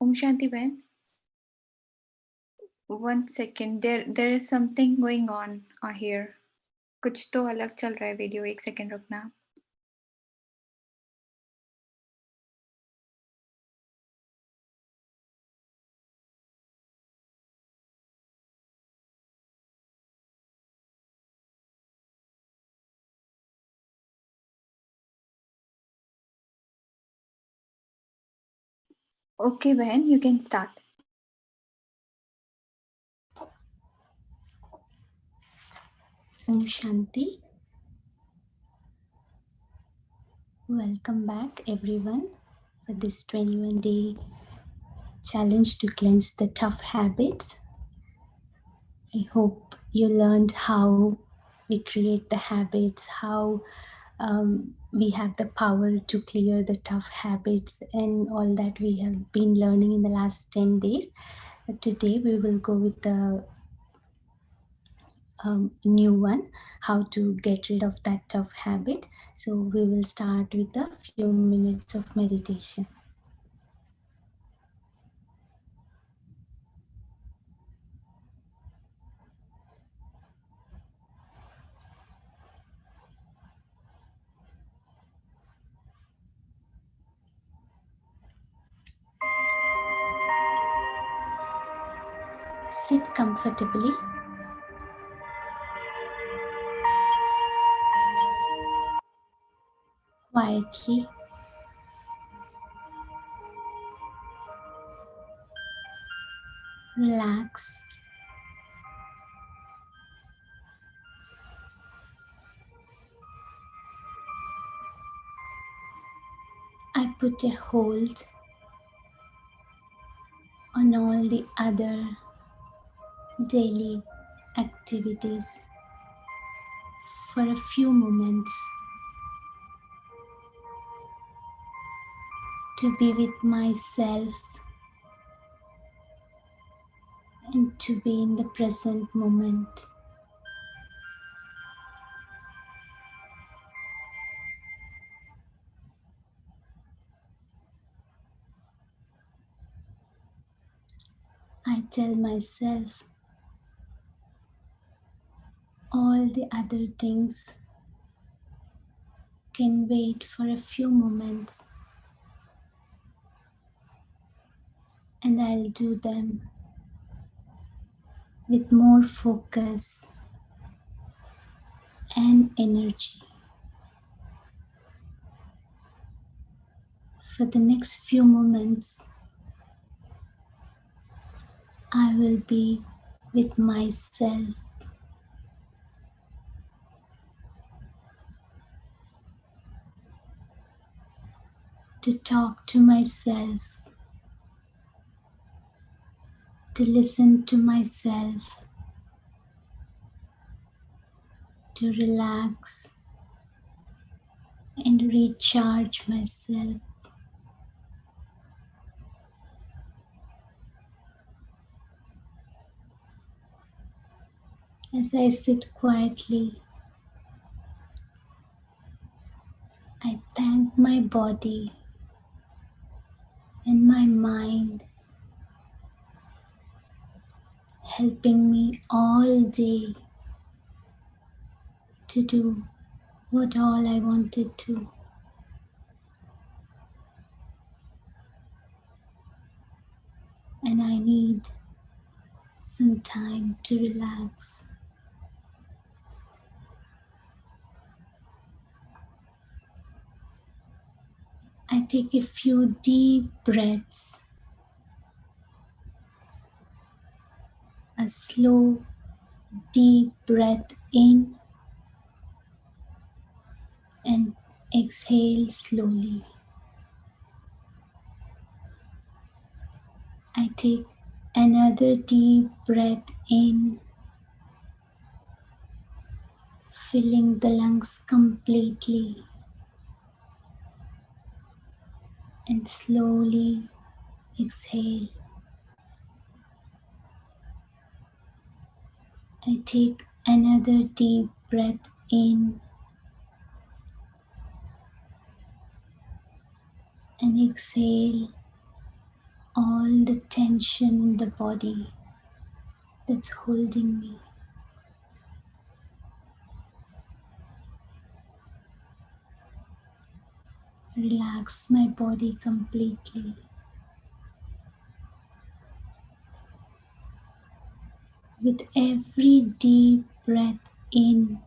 Om Shanti Ben. 1 second. There is something going on here. कुछ तो अलग चल रहा है वीडियो. 1 सेकंड रुकना. Okay, बहन, you can start. Om Shanti. Welcome back everyone for this 21-day challenge to cleanse the tough habits. I hope you learned how we create the habits, how we have the power to clear the tough habits and all that we have been learning in the last 10 days. Today we will go with the new one, how to get rid of that tough habit. So we will start with a few minutes of meditation. Sit comfortably. Quietly. Relaxed. I put a hold on all the other daily activities for a few moments to be with myself and to be in the present moment. I tell myself all the other things can wait for a few moments and I'll do them with more focus and energy. For the next few moments, I will be with myself, to talk to myself, to listen to myself, to relax and recharge myself. As I sit quietly, I thank my body and my mind, helping me all day to do what all I wanted to. And I need some time to relax. I take a few deep breaths, a slow, deep breath in and exhale slowly. I take another deep breath in, filling the lungs completely, and slowly exhale. I take another deep breath in and exhale all the tension in the body that's holding me. Relax my body completely. With every deep breath in,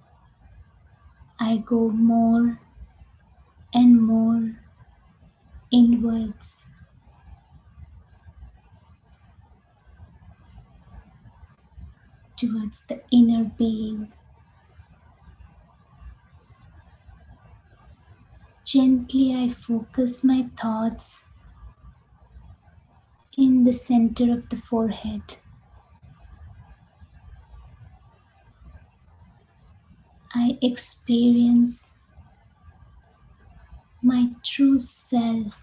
I go more and more inwards towards the inner being. Gently I focus my thoughts in the center of the forehead. I experience my true self,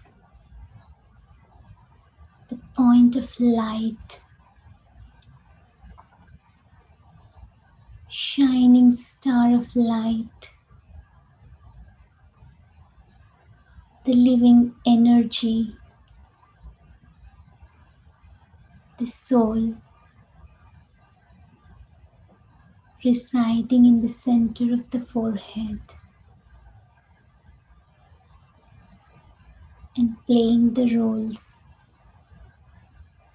the point of light, shining star of light, the living energy, the soul residing in the center of the forehead and playing the roles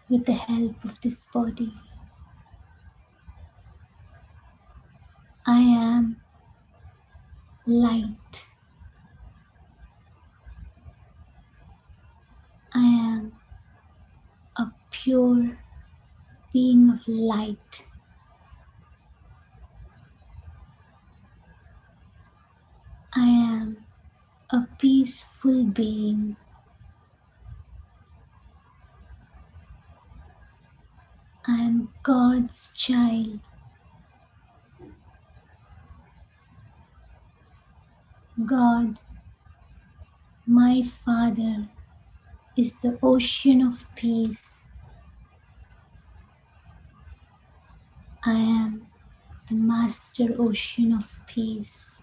with the help of this body. I am light. I am a pure being of light. I am a peaceful being. I am God's child. God, my Father, is the ocean of peace. I am the master ocean of peace.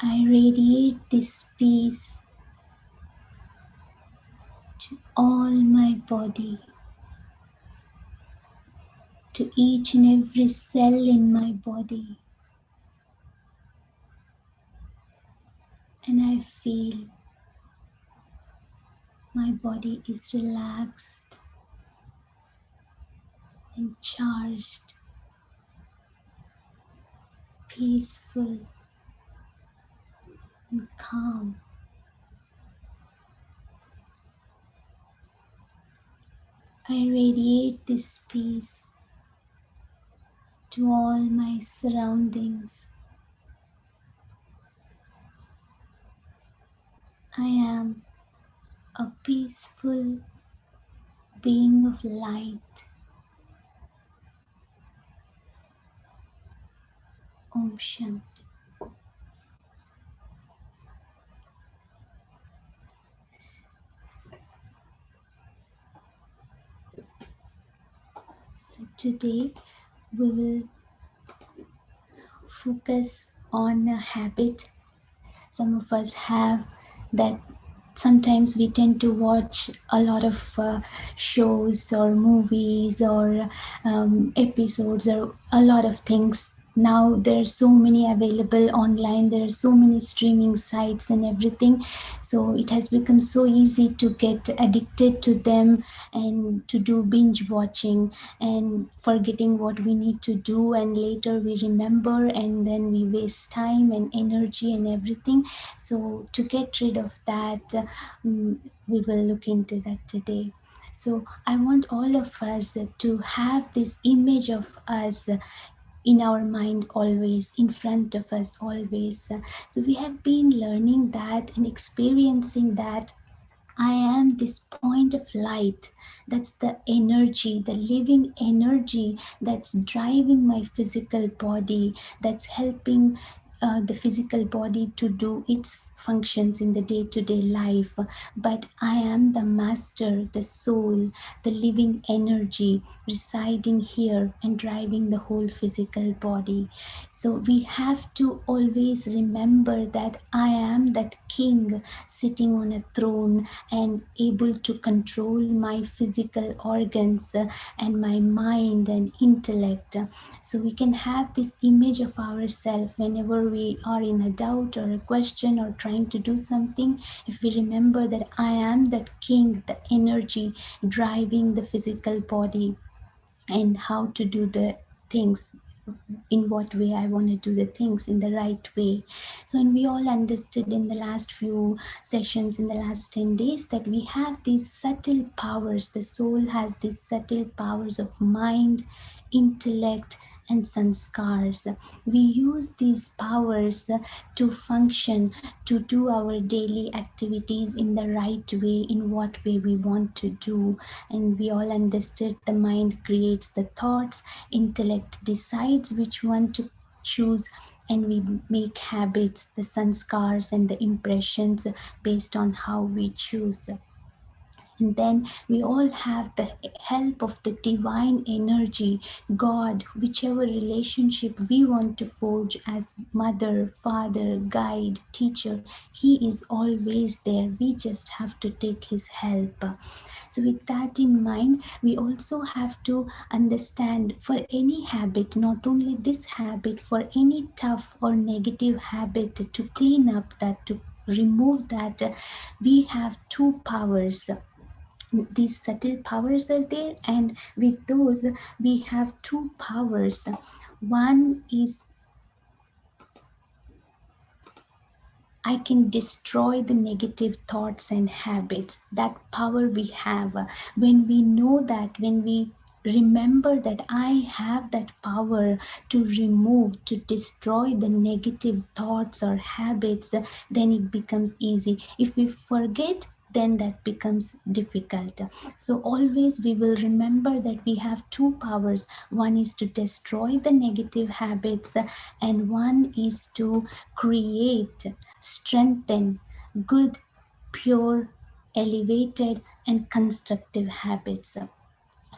I radiate this peace to all my body, to each and every cell in my body, and I feel my body is relaxed and charged, peaceful and calm. I radiate this peace to all my surroundings. I am a peaceful being of light. Om Shanti. So today we will focus on a habit some of us have, that sometimes we tend to watch a lot of shows or movies or episodes or a lot of things. Now there are so many available online, there are so many streaming sites and everything, so it has become so easy to get addicted to them and to do binge watching and forgetting what we need to do, and later we remember and then we waste time and energy and everything. So to get rid of that, we will look into that today. So I want all of us to have this image of us in our mind always, in front of us always. So we have been learning that and experiencing that I am this point of light. That's the energy, the living energy that's driving my physical body, that's helping the physical body to do its functions in the day to day life, but I am the master, the soul, the living energy residing here and driving the whole physical body. So we have to always remember that I am that king sitting on a throne and able to control my physical organs and my mind and intellect. So we can have this image of ourselves whenever we are in a doubt or a question or trying to do something. If we remember that I am that king, the energy driving the physical body, and how to do the things, in what way I want to do the things in the right way. So, and we all understood in the last few sessions, in the last 10 days, that we have these subtle powers. The soul has these subtle powers of mind, intellect, and sanskars. We use these powers to function, to do our daily activities in the right way, in what way we want to do. And we all understood the mind creates the thoughts, intellect decides which one to choose, and we make habits, the sanskars and the impressions based on how we choose. And then we all have the help of the divine energy, God, whichever relationship we want to forge as mother, father, guide, teacher, He is always there. We just have to take His help. So, with that in mind, we also have to understand, for any habit, not only this habit, for any tough or negative habit, to clean up that, to remove that, we have two powers. These subtle powers are there, and with those we have two powers. One is, I can destroy the negative thoughts and habits. That power we have. When we know that, when we remember that I have that power to remove, to destroy the negative thoughts or habits, then it becomes easy. If we forget, then that becomes difficult. So always we will remember that we have two powers. One is to destroy the negative habits, and one is to create, strengthen good, pure, elevated, and constructive habits.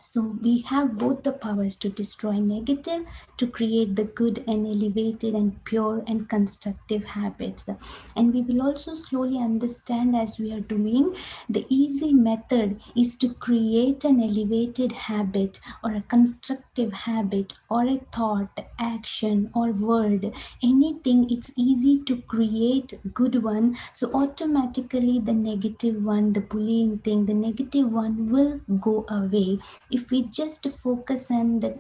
So we have both the powers to destroy negative, to create the good and elevated and pure and constructive habits. And we will also slowly understand, as we are doing, the easy method is to create an elevated habit or a constructive habit or a thought, action, or word. Anything, it's easy to create good one. So automatically the negative one, the bullying thing, the negative one will go away. If we just focus on the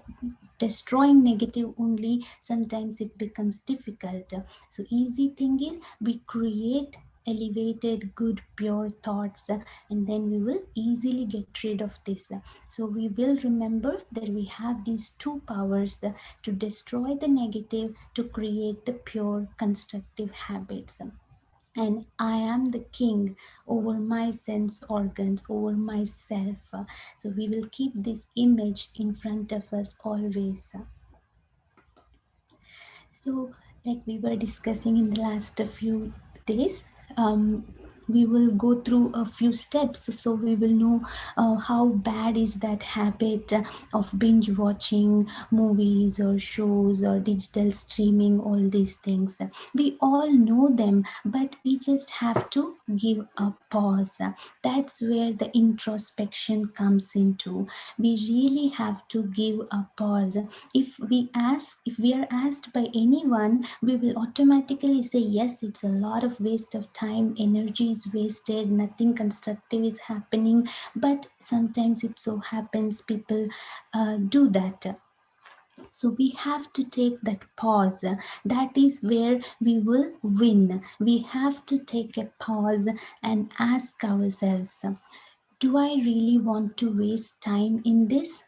destroying negative only, sometimes it becomes difficult. So easy thing is, we create elevated, good, pure thoughts, and then we will easily get rid of this. So we will remember that we have these two powers, to destroy the negative, to create the pure constructive habits. And I am the king over my sense organs, over myself. So we will keep this image in front of us always. So, like we were discussing in the last few days, we will go through a few steps, so we will know how bad is that habit of binge watching movies or shows or digital streaming, all these things. We all know them, but we just have to give a pause. That's where the introspection comes into. We really have to give a pause. If we are asked by anyone, we will automatically say yes, it's a lot of waste of time, energy is wasted, nothing constructive is happening. But sometimes it so happens people do that. So we have to take that pause. That is where we will win. We have to take a pause and ask ourselves, do I really want to waste time in this?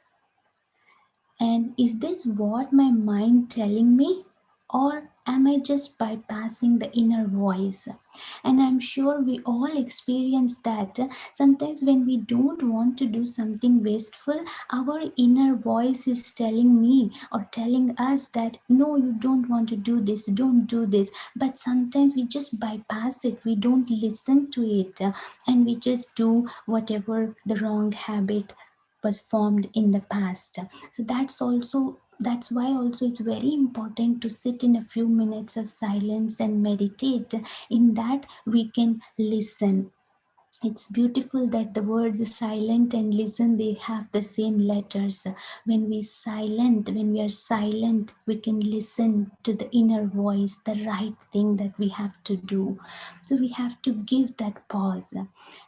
And is this what my mind telling me? Or Am I just bypassing the inner voice? And I'm sure we all experience that sometimes when we don't want to do something wasteful, our inner voice is telling me or telling us that no, you don't want to do this, don't do this. But sometimes we just bypass it, we don't listen to it, and we just do whatever the wrong habit was formed in the past. So that's why also it's very important to sit in a few minutes of silence and meditate. In that we can listen. It's beautiful that the words silent and listen, they have the same letters. When we are silent, we can listen to the inner voice, the right thing that we have to do. So we have to give that pause.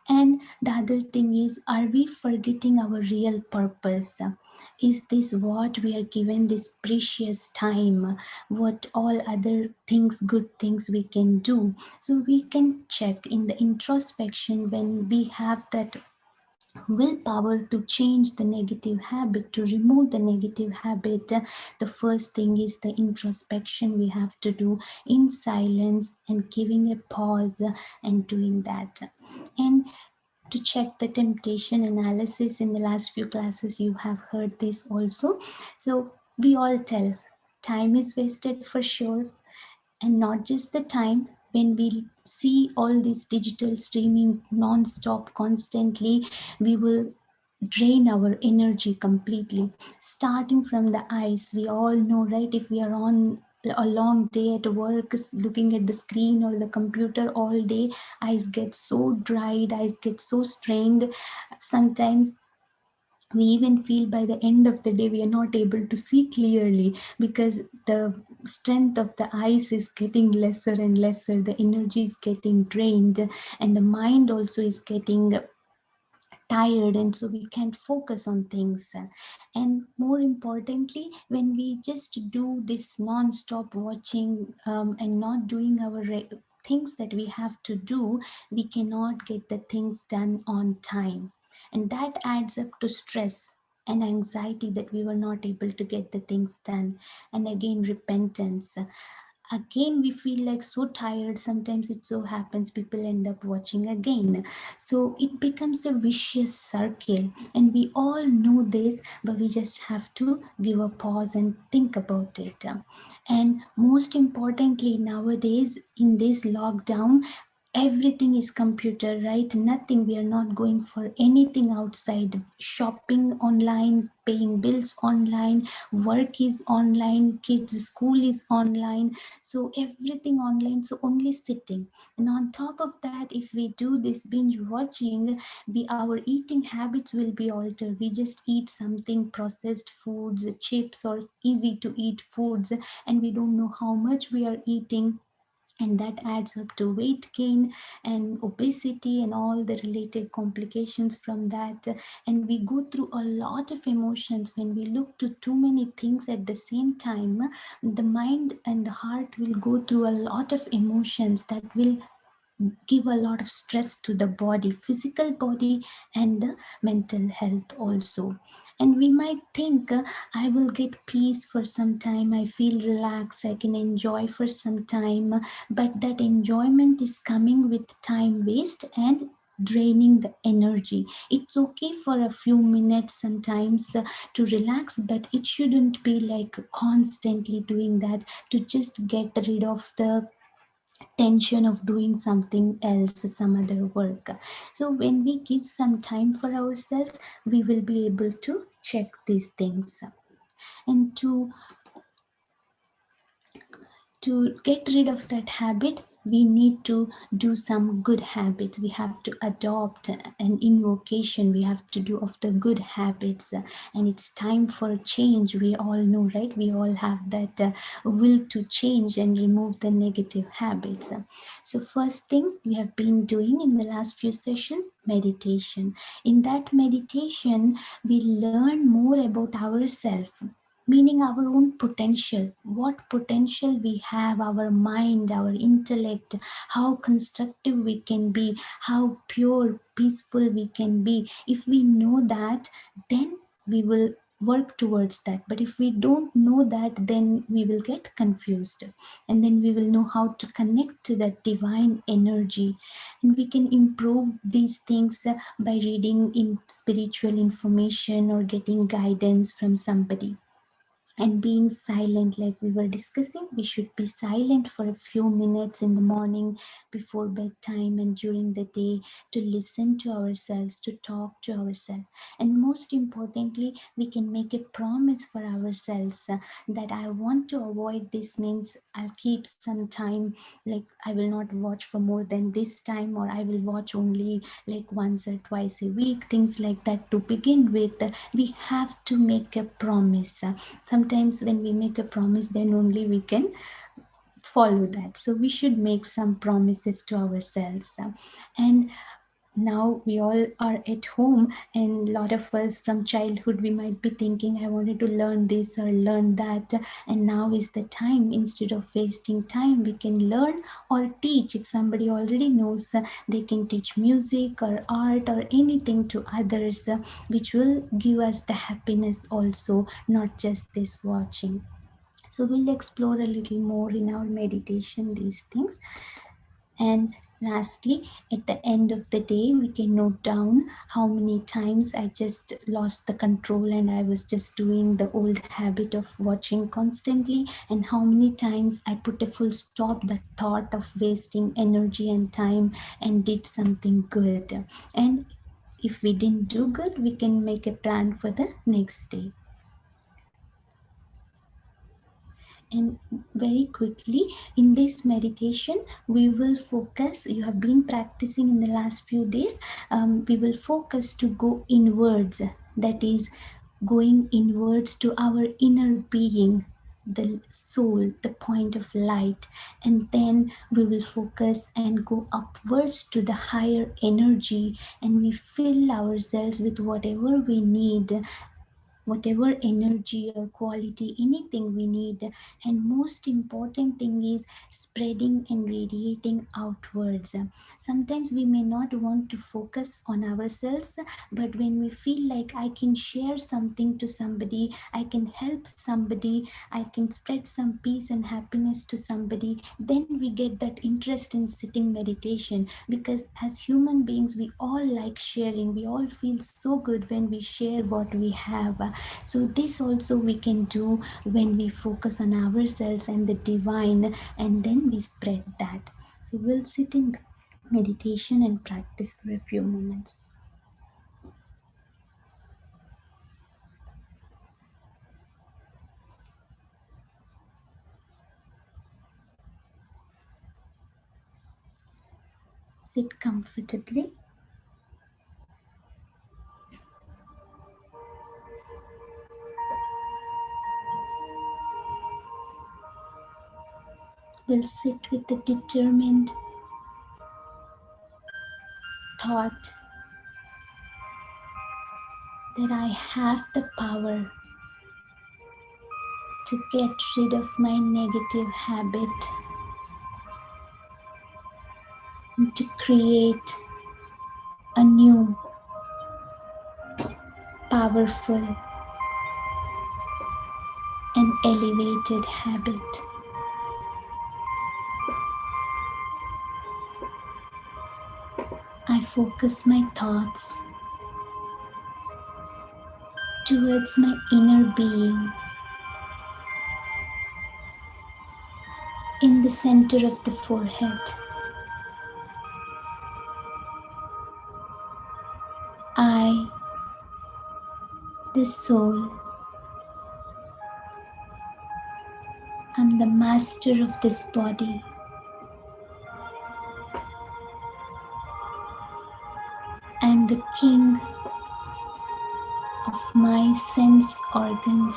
And the other thing is, are we forgetting our real purpose? Is this what we are given this precious time? What all other things, good things we can do? So we can check in the introspection when we have that willpower to change the negative habit, to remove the negative habit. The first thing is the introspection we have to do in silence and giving a pause and doing that. And to check the temptation analysis, in the last few classes you have heard this also. So we all tell time is wasted for sure, and not just the time. When we see all this digital streaming non-stop constantly, we will drain our energy completely, starting from the eyes. We all know, right? If we are on a long day at work looking at the screen or the computer all day, eyes get so dried, eyes get so strained. Sometimes we even feel by the end of the day we are not able to see clearly, because the strength of the eyes is getting lesser and lesser, the energy is getting drained, and the mind also is getting tired, and so we can't focus on things. And more importantly, when we just do this non-stop watching, and not doing our things that we have to do, we cannot get the things done on time, and that adds up to stress and anxiety that we were not able to get the things done. And again, repentance. Again, we feel like so tired. Sometimes it so happens people end up watching again, so it becomes a vicious circle, and we all know this, but we just have to give a pause and think about it. And most importantly, nowadays in this lockdown, everything is computer, right? Nothing, we are not going for anything outside. Shopping online, paying bills online, work is online, kids school is online, so everything online, so only sitting. And on top of that, if we do this binge watching, our eating habits will be altered. We just eat something processed foods, chips, or easy to eat foods, and we don't know how much we are eating, and that adds up to weight gain and obesity and all the related complications from that. And we go through a lot of emotions when we look to too many things at the same time. The mind and the heart will go through a lot of emotions that will give a lot of stress to the body, physical body, and the mental health also. And we might think, I will get peace for some time, I feel relaxed, I can enjoy for some time, but that enjoyment is coming with time waste and draining the energy. It's okay for a few minutes sometimes to relax, but it shouldn't be like constantly doing that to just get rid of the tension of doing something else, some other work. So when we give some time for ourselves, we will be able to check these things. And to get rid of that habit, we need to do some good habits. We have to adopt an invocation we have to do of the good habits. And it's time for change. We all know, right? We all have that will to change and remove the negative habits. So first thing we have been doing in the last few sessions, meditation. In that meditation, we learn more about ourselves, meaning our own potential, what potential we have, our mind, our intellect, how constructive we can be, how pure, peaceful we can be. If we know that, then we will work towards that. But if we don't know that, then we will get confused, and then we will know how to connect to that divine energy. And we can improve these things by reading in spiritual information or getting guidance from somebody. And being silent, like we were discussing, we should be silent for a few minutes in the morning before bedtime and during the day, to listen to ourselves, to talk to ourselves. And most importantly, we can make a promise for ourselves that I want to avoid this, means I'll keep some time, like I will not watch for more than this time, or I will watch only like once or twice a week, things like that. To begin with, we have to make a promise. Sometimes when we make a promise, then only we can follow that. So we should make some promises to ourselves. And now we all are at home, and a lot of us from childhood, we might be thinking, I wanted to learn this or learn that, and now is the time. Instead of wasting time, we can learn or teach. If somebody already knows, they can teach music or art or anything to others, which will give us the happiness also, not just this watching. So we'll explore a little more in our meditation these things. And lastly, at the end of the day, we can note down how many times I just lost the control and I was just doing the old habit of watching constantly, and how many times I put a full stop that thought of wasting energy and time and did something good. And if we didn't do good, we can make a plan for the next day. And very quickly, in this meditation, we will focus, you have been practicing in the last few days, we will focus to go inwards, that is going inwards to our inner being, the soul, the point of light. And then we will focus and go upwards to the higher energy, and we fill ourselves with whatever we need, whatever energy or quality, anything we need. And most important thing is spreading and radiating outwards. Sometimes we may not want to focus on ourselves, but when we feel like I can share something to somebody, I can help somebody, I can spread some peace and happiness to somebody, then we get that interest in sitting meditation. Because as human beings, we all like sharing, we all feel so good when we share what we have. So this also we can do when we focus on ourselves and the divine, and then we spread that. So we'll sit in meditation and practice for a few moments. Sit comfortably. We'll sit with the determined thought that I have the power to get rid of my negative habit and to create a new, powerful, and elevated habit. I focus my thoughts towards my inner being, in the center of the forehead. I, the soul, am the master of this body. I am the king of my sense organs,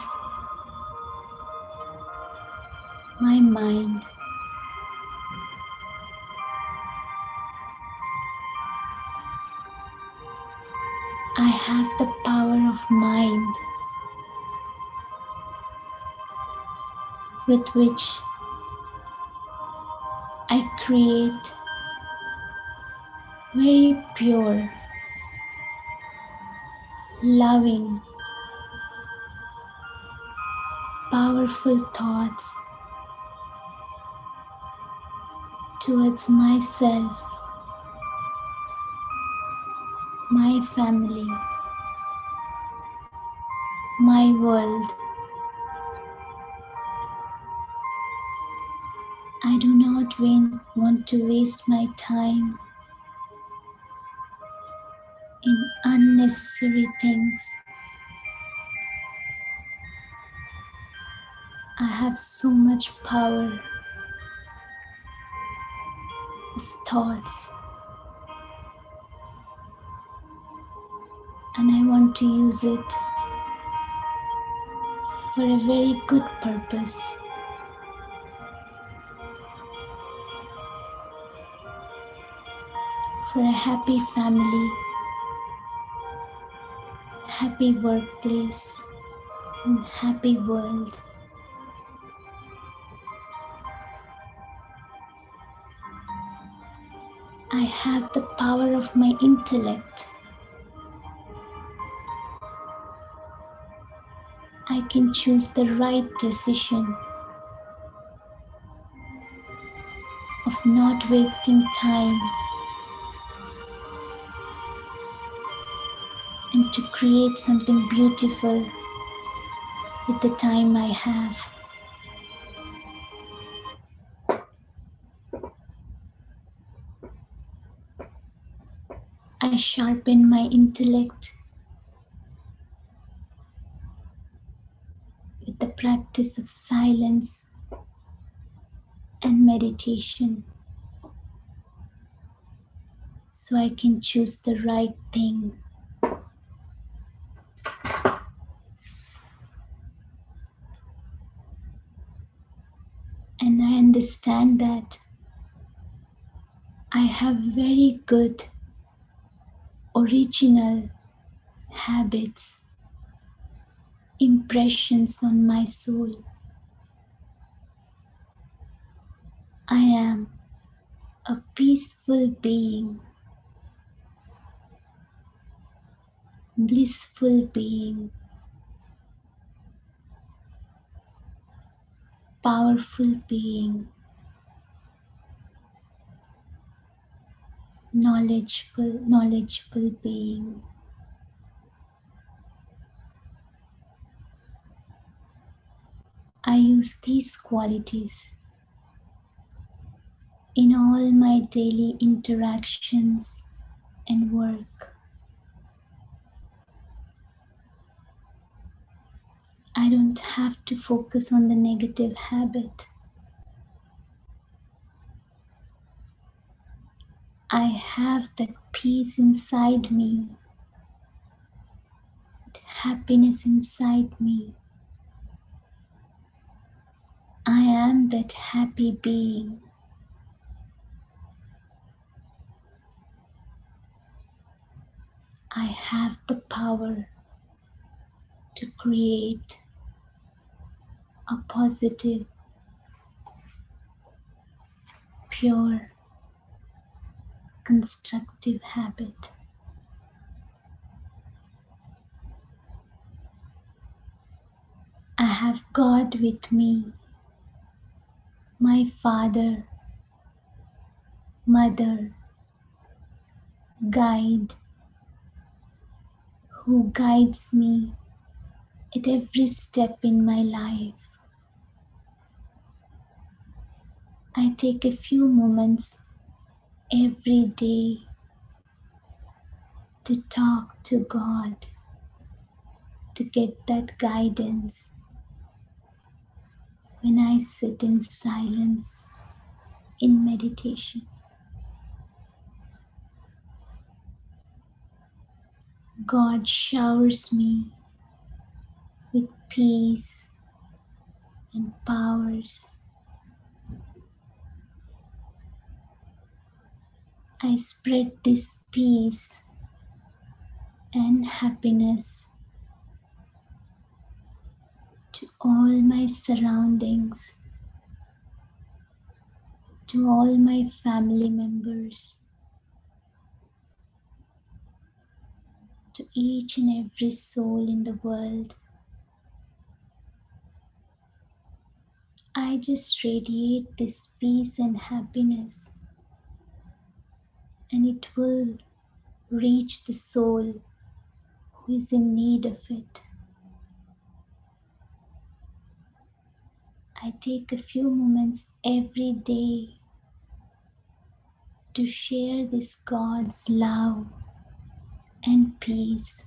my mind. I have the power of mind with which I create very pure, loving, powerful thoughts towards myself, my family, my world. I do not want to waste my time in unnecessary things. I have so much power of thoughts, and I want to use it for a very good purpose. For a happy family, happy workplace, and happy world. I have the power of my intellect. I can choose the right decision of not wasting time and to create something beautiful with the time I have. I sharpen my intellect with the practice of silence and meditation so I can choose the right thing. And I understand that I have very good original habits, impressions on my soul. I am a peaceful being, blissful being, powerful being, knowledgeable being. I use these qualities in all my daily interactions and work. I don't have to focus on the negative habit. I have that peace inside me, that happiness inside me. I am that happy being. I have the power to create a positive, pure, constructive habit. I have God with me, my Father, Mother, Guide, who guides me at every step in my life. I take a few moments every day to talk to God, to get that guidance when I sit in silence in meditation. God showers me with peace and powers. I spread this peace and happiness to all my surroundings, to all my family members, to each and every soul in the world. I just radiate this peace and happiness, and it will reach the soul who is in need of it. I take a few moments every day to share this God's love and peace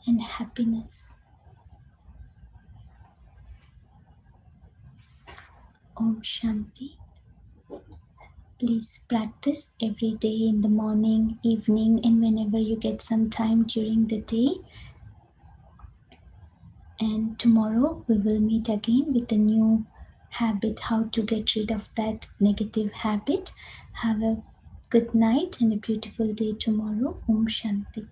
and happiness. Om Shanti. Please practice every day in the morning, evening, and whenever you get some time during the day. And tomorrow we will meet again with a new habit, how to get rid of that negative habit. Have a good night and a beautiful day tomorrow. Om Shanti.